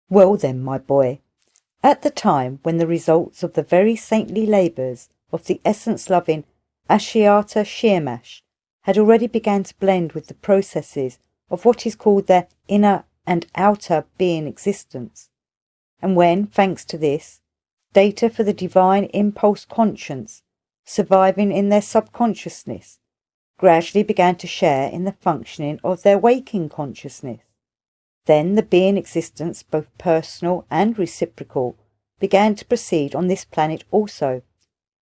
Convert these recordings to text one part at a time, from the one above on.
Well then, my boy, at the time when the results of the very saintly labours of the essence-loving Ashiata Shirmash had already begun to blend with the processes of what is called their inner and outer being existence, and when, thanks to this, data for the divine impulse conscience surviving in their subconsciousness gradually began to share in the functioning of their waking consciousness, then the being existence, both personal and reciprocal, began to proceed on this planet also,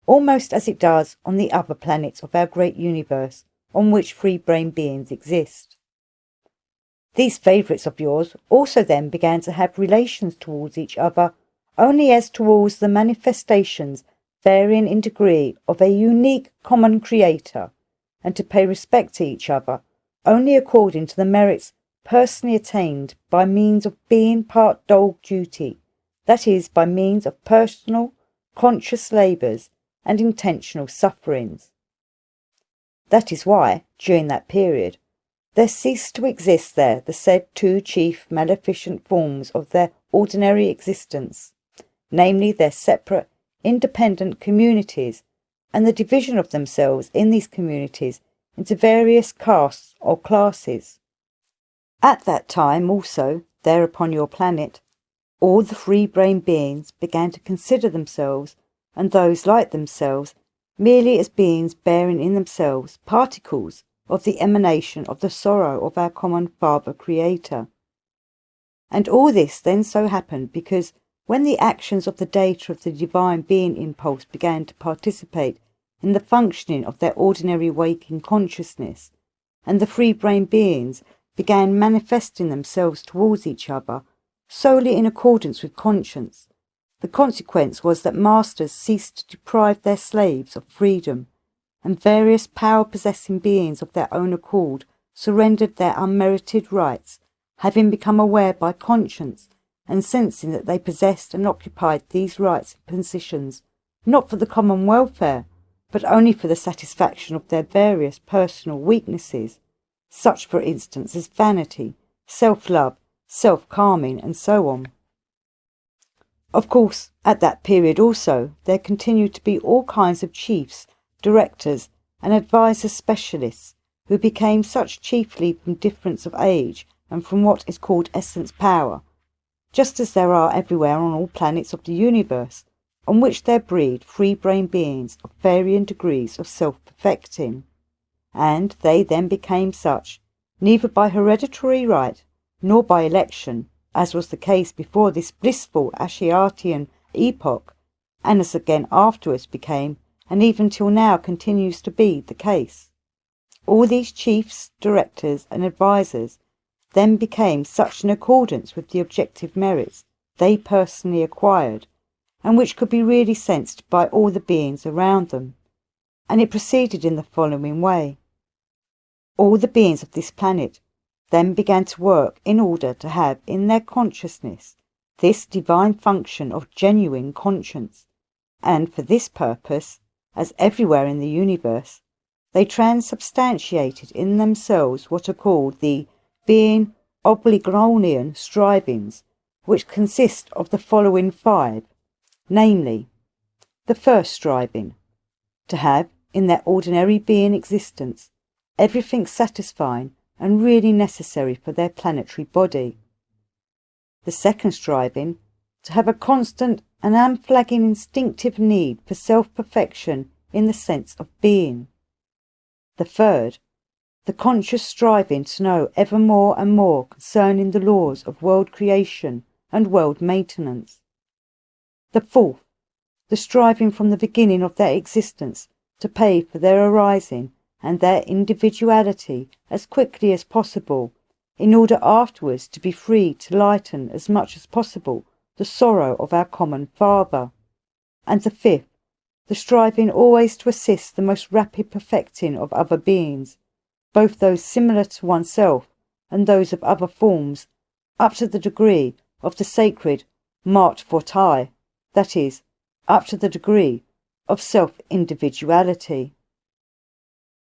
almost as it does on the other planets of our great universe on which free-brain beings exist. These favourites of yours also then began to have relations towards each other only as towards the manifestations varying in degree of a unique common creator, and to pay respect to each other only according to the merits personally attained by means of being part dog duty, that is, by means of personal, conscious labours and intentional sufferings. That is why, during that period, there ceased to exist there the said two chief maleficent forms of their ordinary existence, namely their separate, independent communities, and the division of themselves in these communities into various castes or classes. At that time also, there upon your planet, all the free-brain beings began to consider themselves, and those like themselves, merely as beings bearing in themselves particles of the emanation of the sorrow of our common Father Creator. And all this then so happened because when the actions of the data of the divine being impulse began to participate in the functioning of their ordinary waking consciousness, and the free-brain beings began manifesting themselves towards each other solely in accordance with conscience, the consequence was that masters ceased to deprive their slaves of freedom, and various power-possessing beings of their own accord surrendered their unmerited rights, having become aware by conscience and sensing that they possessed and occupied these rights and positions not for the common welfare, but only for the satisfaction of their various personal weaknesses, such for instance as vanity, self-love, self-calming, and so on. Of course, at that period also, there continued to be all kinds of chiefs, directors, and advisors specialists, who became such chiefly from difference of age and from what is called essence power, just as there are everywhere on all planets of the universe, on which there breed free-brain beings of varying degrees of self-perfecting. And they then became such, neither by hereditary right, nor by election, as was the case before this blissful Ashiatian epoch, and as again afterwards became, and even till now continues to be, the case. All these chiefs, directors, and advisers then became such in accordance with the objective merits they personally acquired, and which could be really sensed by all the beings around them. And it proceeded in the following way. All the beings of this planet then began to work in order to have in their consciousness this divine function of genuine conscience, and for this purpose, as everywhere in the universe, they transubstantiated in themselves what are called the being obligolnian strivings, which consist of the following 5, namely, the first striving, to have in their ordinary being existence everything satisfying and really necessary for their planetary body. The second striving, to have a constant and unflagging instinctive need for self-perfection in the sense of being. The third, the conscious striving to know ever more and more concerning the laws of world creation and world maintenance. The fourth, the striving from the beginning of their existence to pay for their arising and their individuality as quickly as possible, in order afterwards to be free to lighten as much as possible the sorrow of our common Father. And the fifth, the striving always to assist the most rapid perfecting of other beings, both those similar to oneself and those of other forms, up to the degree of the sacred Mart Fortai, that is, up to the degree of self-individuality.